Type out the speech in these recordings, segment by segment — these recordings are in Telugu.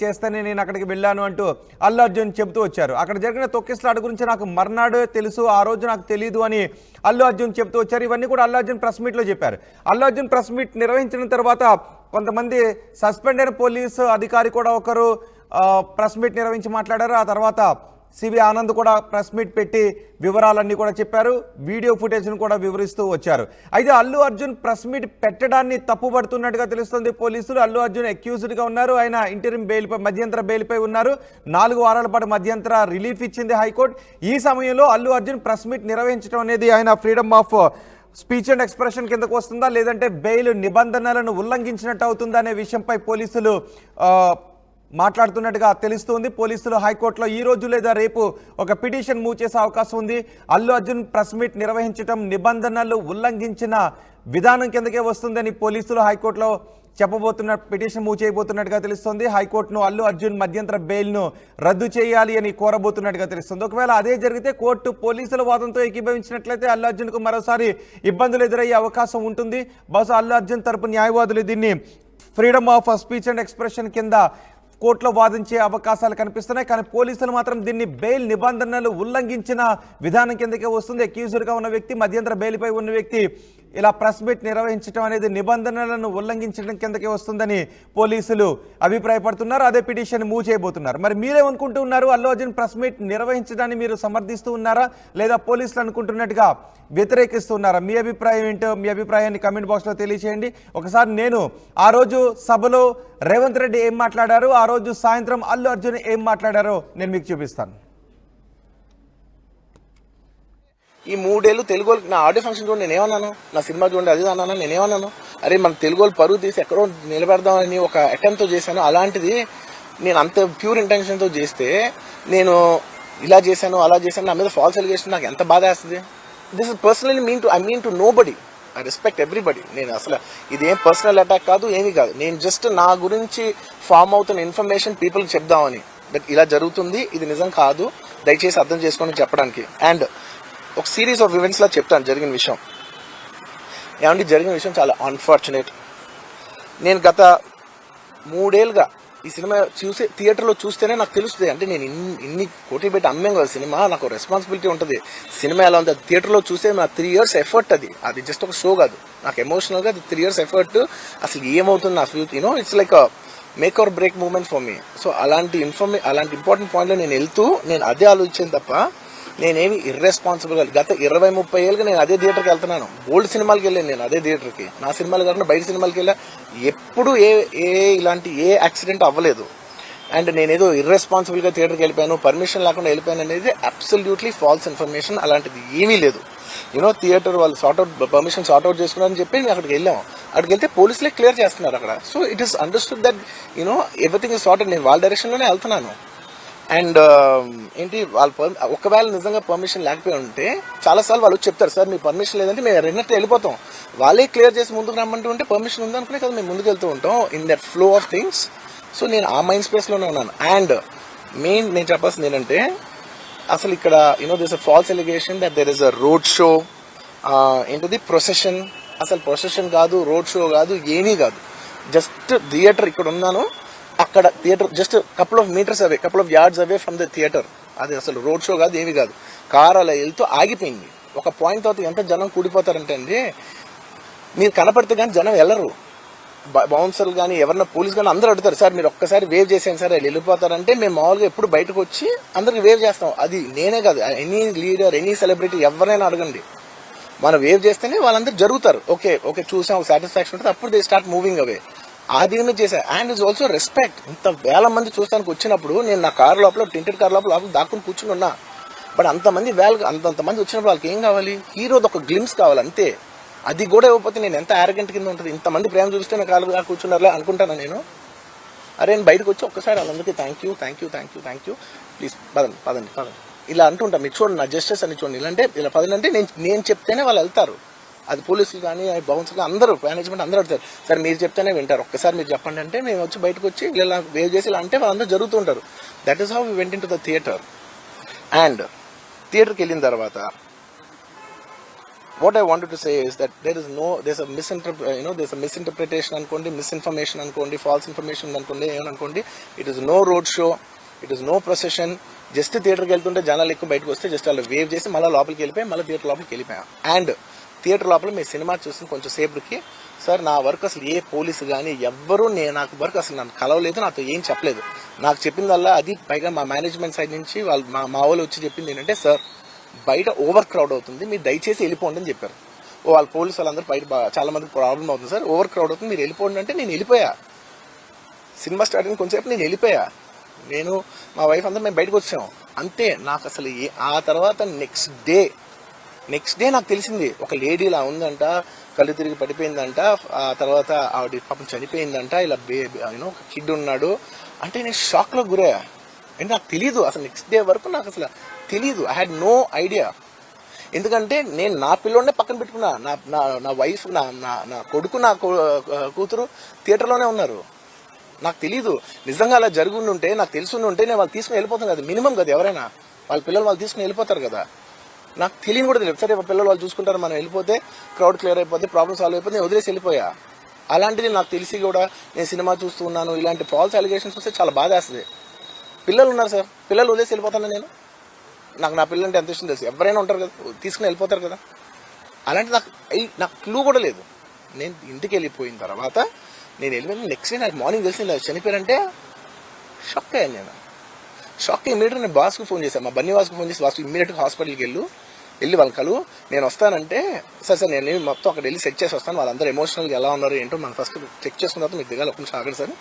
చేస్తేనే నేను అక్కడికి వెళ్ళాను అంటూ అల్లు అర్జున్ చెబుతూ వచ్చారు. అక్కడ జరిగిన తొక్కిసలాట గురించి నాకు మర్నాడు తెలుసు, ఆ రోజు నాకు తెలియదు అని అల్లు అర్జున్ చెబుతూ వచ్చారు. ఇవన్నీ కూడా అల్లు అర్జున్ ప్రెస్ మీట్లో చెప్పారు. అల్లు అర్జున్ ప్రెస్ మీట్ నిర్వహించిన తర్వాత కొంతమంది సస్పెండ్ అయిన పోలీసు అధికారి కూడా ఒకరు ప్రెస్ మీట్ నిర్వహించి మాట్లాడారు. ఆ తర్వాత సివి ఆనంద్ కూడా ప్రెస్ మీట్ పెట్టి వివరాలన్నీ కూడా చెప్పారు. వీడియో ఫుటేజ్ను కూడా వివరిస్తూ వచ్చారు. అయితే అల్లు అర్జున్ ప్రెస్ మీట్ పెట్టడాన్ని తప్పుపడుతున్నట్టుగా తెలుస్తుంది పోలీసులు. అల్లు అర్జున్ అక్యూజ్డ్గా ఉన్నారు. ఆయన ఇంటరిమ్ బెయిల్పై, మధ్యంతర బెయిల్పై ఉన్నారు. 4 వారాల పాటు మధ్యంతర రిలీఫ్ ఇచ్చింది హైకోర్టు. ఈ సమయంలో అల్లు అర్జున్ ప్రెస్ మీట్ నిర్వహించడం అనేది ఆయన freedom of speech and expression కిందకు వస్తుందా, లేదంటే బెయిల్ నిబంధనలను ఉల్లంఘించినట్టు అవుతుందా అనే విషయంపై పోలీసులు మాట్లాడుతున్నట్టుగా తెలుస్తుంది. పోలీసులు హైకోర్టులో ఈ రోజు లేదా రేపు ఒక పిటిషన్ మూవ్ చేసే అవకాశం ఉంది. అల్లు అర్జున్ ప్రెస్ మీట్ నిర్వహించడం నిబంధనలు ఉల్లంఘించిన విధానం కిందకే వస్తుందని పోలీసులు హైకోర్టులో పిటిషన్ మూవ్ చేయబోతున్నట్టుగా తెలుస్తుంది. హైకోర్టును అల్లు అర్జున్ మధ్యంతర బెయిల్ను రద్దు చేయాలి అని కోరబోతున్నట్టుగా తెలుస్తుంది. ఒకవేళ అదే జరిగితే కోర్టు పోలీసుల వాదంతో ఏకీభవించినట్లయితే అల్లు అర్జున్కు మరోసారి ఇబ్బందులు ఎదురయ్యే అవకాశం ఉంటుంది. బహుశా అల్లు అర్జున్ తరపు న్యాయవాదులు దీన్ని freedom of speech and expression కింద కోర్టులో వాదించే అవకాశాలు కనిపిస్తున్నాయి. కానీ పోలీసులు మాత్రం దీన్ని బెయిల్ నిబంధనలు ఉల్లంఘించిన విధానం కిందకే వస్తుంది. అక్యూజ్డ్గా ఉన్న వ్యక్తి, మధ్యంతర బెయిల్పై ఉన్న వ్యక్తి ఇలా ప్రెస్ మీట్ నిర్వహించడం అనేది నిబంధనలను ఉల్లంఘించడం కిందకే వస్తుందని పోలీసులు అభిప్రాయపడుతున్నారు. అదే పిటిషన్ మూవ్ చేయబోతున్నారు. మరి మీరేమనుకుంటూ ఉన్నారు? అల్లు అర్జున్ ప్రెస్ మీట్ నిర్వహించడాన్ని మీరు సమర్థిస్తూ ఉన్నారా, లేదా పోలీసులు అనుకుంటున్నట్టుగా వ్యతిరేకిస్తున్నారా? మీ అభిప్రాయం ఏంటో, మీ అభిప్రాయాన్ని కమెంట్ బాక్స్లో తెలియచేయండి. ఒకసారి నేను ఆ రోజు సభలో రేవంత్ రెడ్డి ఏం మాట్లాడారు, ఆ రోజు సాయంత్రం అల్లు అర్జున్ ఏం మాట్లాడారో నేను మీకు చూపిస్తాను. ఈ 3 ఏళ్ళు తెలుగు వాళ్ళకి నా ఆడియో ఫంక్షన్ చూడండి, నేనేమన్నాను? నా సినిమా చూడండి అది అన్నాను. నేనేమన్నాను? అరే మన తెలుగు వాళ్ళు పరువు తీసి ఎక్కడో నిలబెడదామని ఒక అటెంప్ట్తో చేశాను. అలాంటిది నేను అంత ప్యూర్ ఇంటెన్షన్తో చేస్తే నేను ఇలా చేశాను అలా చేశాను, నా మీద ఫాల్స్ ఎలిగేషన్, నాకు ఎంత బాధ వేస్తుంది. This is personally I mean to nobody. I respect everybody. నేను అసలు ఇదేం పర్సనల్ అటాక్ కాదు, ఏమీ కాదు. నేను జస్ట్ నా గురించి ఫామ్ అవుతున్న ఇన్ఫర్మేషన్ పీపుల్కి చెప్దామని, బట్ ఇలా జరుగుతుంది, ఇది నిజం కాదు, దయచేసి అర్థం చేసుకొని చెప్పడానికి. అండ్ ఒక సిరీస్ ఆఫ్ ఈవెంట్స్ లా చెప్తాను జరిగిన విషయం. ఏమంటే జరిగిన విషయం చాలా అన్ఫార్చునేట్. నేను గత 3 ఏళ్ళుగా ఈ సినిమా థియేటర్లో చూస్తేనే నాకు తెలుస్తుంది. అంటే నేను ఇన్ని కోట్లు పెట్టి అమ్మేం కదా సినిమా, నాకు రెస్పాన్సిబిలిటీ ఉంటుంది. సినిమా ఎలా ఉంది థియేటర్లో చూస్తే నా 3 years ఎఫర్ట్, అది జస్ట్ ఒక షో కాదు. నాకు ఎమోషనల్గా అది 3 years ఎఫర్ట్. అసలు ఏమవుతుంది నా future, it's like make or break moment for me. So అలాంటి ఇంపార్టెంట్ పాయింట్లో నేను వెళ్తూ నేను అదే ఆలోచించాను తప్ప నేనేమి ఇర్రెస్పాన్సిబుల్గా గత 20-30 ఏళ్ళుగా నేను అదే థియేటర్కి వెళ్తున్నాను. ఓల్డ్ సినిమాలకి వెళ్ళాను నేను అదే థియేటర్కి. నా సినిమాలు కాకుండా బయట సినిమాలకి వెళ్ళా. ఎప్పుడు ఇలాంటి యాక్సిడెంట్ అవ్వలేదు. అండ్ నేనేదో ఇర్రెస్పాన్సిబుల్గా థియేటర్కి వెళ్ళిపోయాను, పర్మిషన్ లేకుండా వెళ్ళిపోయాను అనేది అబ్సల్యూట్లీ ఫాల్స్ ఇన్ఫర్మేషన్. అలాంటిది ఏమీ లేదు. థియేటర్ వాళ్ళు పర్మిషన్ సార్ట్అవుట్ చేసుకున్నారని చెప్పి మేము అక్కడికి వెళ్ళాము. అక్కడికి వెళ్తే పోలీసులే క్లియర్ చేస్తున్నారు అక్కడ. So it is understood that everything is sorted. నేను వాళ్ళ డైరెక్షన్లోనే వెళ్తున్నాను. అండ్ ఏంటి వాళ్ళు ఒకవేళ నిజంగా పర్మిషన్ లేకపోయి ఉంటే చాలాసార్లు వాళ్ళు చెప్తారు, సార్ మీ పర్మిషన్ లేదంటే మేము రెండట్టు వెళ్ళిపోతాం. వాళ్ళే క్లియర్ చేసి ముందుకు రమ్మంటూ ఉంటే పర్మిషన్ ఉందనుకునే కదా మేము ముందుకు వెళ్తూ ఉంటాం in that flow of things. So నేను ఆ మైండ్ స్పేస్లోనే ఉన్నాను. అండ్ మెయిన్ నేను చెప్పాల్సింది ఏంటంటే అసలు ఇక్కడ this a false allegation that there is a road show, ఏంటిది ప్రొసెషన్. అసలు ప్రొసెషన్ కాదు, రోడ్ షో కాదు, ఏమీ కాదు. జస్ట్ థియేటర్ ఇక్కడ ఉన్నాను, అక్కడ theatre just couple of yards away from the theatre. అది అసలు రోడ్ షో కాదు, ఏమీ కాదు. కార్ అలా వెళ్తూ ఆగిపోయింది. ఒక పాయింట్ తర్వాత ఎంత జనం కూడిపోతారంటే అండి, మీరు కనపడితే కానీ జనం వెళ్ళరు. బౌన్సర్లు కానీ ఎవరన్నా పోలీస్ కానీ అందరూ అడుగుతారు, సార్ మీరు ఒక్కసారి వేవ్ చేసాను సార్ వాళ్ళు వెళ్ళిపోతారంటే మేము మామూలుగా ఎప్పుడు బయటకు వచ్చి అందరికి వేవ్ చేస్తాం. అది నేనే కాదు, ఎనీ లీడర్, ఎనీ సెలబ్రిటీ ఎవరైనా అడగండి, మనం వేవ్ చేస్తేనే వాళ్ళందరూ జరుగుతారు. ఓకే చూసాం, ఒక సాటిస్ఫాక్షన్ ఉంటుంది, అప్పుడు దే స్టార్ట్ మూవింగ్ అవే. అది చేశా. And it's also respect. ఇంత వేల మంది చూస్తానికి వచ్చినప్పుడు నేను నా కార్ లోపల, టెంటెడ్ కార్ లోపల దాక్కుని కూర్చుని ఉన్నా. బట్ అంతమంది వచ్చినప్పుడు వాళ్ళకి ఏం కావాలి? హీరోది ఒక గ్లిమ్స్ కావాలి అంతే. అది కూడా ఇవ్వకపోతే నేను ఎంత యారగెంట్ కింద ఉంటుంది. ఇంతమంది ప్రేమ చూస్తే నా కాలు కూర్చున్నారులే అనుకుంటాను నేను. అరే నేను బయటకు వచ్చి ఒక్కసారి వాళ్ళందరికీ థ్యాంక్ యూ ప్లీజ్ పదండి ఇలా అంటుంటా. మీరు చూడండి నా జస్టిస్ అని చూడండి. ఇలాంటే ఇలా పదండి నేను చెప్తేనే వాళ్ళు వెళ్తారు. అది పోలీసులు కానీ బౌన్సర్లు అందరూ, మేనేజ్మెంట్ అందరూ అడుగుతారు, సార్ మీరు చెప్తేనే వింటారు, ఒక్కసారి మీరు చెప్పండి అంటే మేము వచ్చి బయటకు వచ్చి ఇలా వేవ్ చేసి ఇలా అంటే వాళ్ళందరూ జరుగుతూ ఉంటారు. That is how we went into the theatre. And థియేటర్కి వెళ్ళిన తర్వాత what I wanted to say is that there's a misinterpretation అనుకోండి, misinformation అనుకోండి, false information అనుకోండి, ఏమనుకోండి. It is no road show, it is no procession. Just థియేటర్కి వెళ్తుంటే జనాలు ఎక్కువ బయటకు వస్తే జస్ట్ అలా వేవ్ చేసి మళ్ళీ లోపలికి వెళ్ళిపోయి మళ్ళీ థియేటర్ లోపలికి వెళ్ళిపోయాం. అండ్ థియేటర్ లోపల మీ సినిమా చూసిన కొంచెం సేపటికి సార్ నా వర్క్ అసలు ఏ పోలీసు కానీ ఎవ్వరూ నాకు వర్క్ అసలు నన్ను కలవలేదు, నాతో ఏం చెప్పలేదు. నాకు చెప్పిందల్లా అది పైగా మా మేనేజ్మెంట్ సైడ్ నుంచి వాళ్ళు మా వాళ్ళు వచ్చి చెప్పింది ఏంటంటే, సార్ బయట ఓవర్ క్రౌడ్ అవుతుంది, మీరు దయచేసి వెళ్ళిపోండి అని చెప్పారు. వాళ్ళ పోలీసు వాళ్ళందరూ బయట చాలా మందికి ప్రాబ్లం అవుతుంది సార్, ఓవర్ క్రౌడ్ అవుతుంది, మీరు వెళ్ళిపోండి అంటే నేను వెళ్ళిపోయా. సినిమా స్టార్ట్ అయిన కొంచెంసేపు నేను వెళ్ళిపోయా. నేను మా వైఫ్ అందరూ మేము బయటకు వచ్చాం అంతే. నాకు అసలు ఆ తర్వాత నెక్స్ట్ డే నాకు తెలిసింది ఒక లేడీ ఇలా ఉందంట, కళ్ళు తిరిగి పడిపోయిందంట, ఆ తర్వాత ఆవిడ పాపం చనిపోయిందంట, ఇలా ఒక కిడ్ ఉన్నాడు అంటే నేను షాక్లో గురయ్యా. అంటే నాకు తెలీదు అసలు, నెక్స్ట్ డే వరకు నాకు అసలు తెలీదు. I had no idea. ఎందుకంటే నేను నా పిల్లోనే పక్కన పెట్టుకున్నా, నా వైఫ్, నా కొడుకు, నా కూతురు థియేటర్లోనే ఉన్నారు. నాకు తెలీదు. నిజంగా అలా జరుగుండుంటే, నాకు తెలుసుంటే నేను వాళ్ళు తీసుకుని వెళ్ళిపోతాను కదా, మినిమం కదా. ఎవరైనా వాళ్ళ పిల్లలు వాళ్ళు తీసుకుని వెళ్ళిపోతారు కదా. నాకు తెలియని కూడా తెలియదు. సరే పిల్లలు వాళ్ళు చూసుకుంటారు, మనం వెళ్ళిపోతే క్రౌడ్ క్లియర్ అయిపోతే, ప్రాబ్లమ్ సాల్వ్ అయిపోతే నేను వదిలేసి వెళ్ళిపోయా. అలాంటిది నాకు తెలిసి కూడా నేను సినిమా చూస్తూ ఉన్నాను, ఇలాంటి ఫాల్స్ అలిగేషన్స్ వస్తే చాలా బాధ వేస్తుంది. పిల్లలు ఉన్నారు సార్, పిల్లలు వదిలేసి వెళ్ళిపోతాను నేను. నాకు నా పిల్లలు అంటే ఎంత ఇష్టం తెలుసు. ఎవరైనా ఉంటారు కదా, తీసుకుని వెళ్ళిపోతారు కదా. అలాంటి నాకు క్లూ కూడా లేదు. నేను ఇంటికి వెళ్ళిపోయిన తర్వాత నేను వెళ్ళిపోయిన నెక్స్ట్ డే నాకు మార్నింగ్ తెలిసి ఇలా చనిపోయారంటే షాక్ అయ్యాను నేను. షాక్ ఇమీడియట్గా నేను బాస్కు ఫోన్ చేశాను, మా బన్నీ వాసుకు ఫోన్ చేసి, వాసు ఇమీడియట్గా హాస్పిటల్కి వెళ్ళి వాళ్ళ కలు నేను వస్తానంటే, సార్ నేను మొత్తం అక్కడ వెళ్ళి చెక్ చేసి వస్తాను, వాళ్ళందరూ ఎమోషనల్గా ఎలా ఉన్నారు ఏంటో మనం ఫస్ట్ చెక్ చేసుకున్న తర్వాత మీకు దిగాలి, ఒక నిమిషం ఆగండి సార్.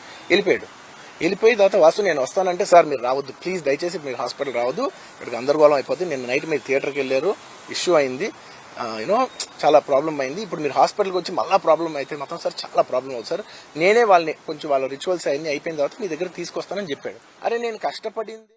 వెళ్ళిపోయిన తర్వాత వాసు నేను వస్తానంటే, సార్ మీరు రావద్దు ప్లీజ్, దయచేసి మీరు హాస్పిటల్ రావద్దు, ఇక్కడికి గందరగోళం అయిపోతుంది. నేను నైట్ మీరు థియేటర్కి వెళ్ళారు, ఇష్యూ అయింది, చాలా ప్రాబ్లం అయింది. ఇప్పుడు మీరు హాస్పిటల్కి వచ్చి మళ్ళీ ప్రాబ్లం అయితే మొత్తం సార్ చాలా ప్రాబ్లం అవుతుంది సార్. నేనే వాళ్ళని కొంచెం వాళ్ళ రిచువల్స్ అన్నీ అయిపోయిన తర్వాత మీ దగ్గర తీసుకొస్తానని చెప్పాడు. అరే నేను కష్టపడింది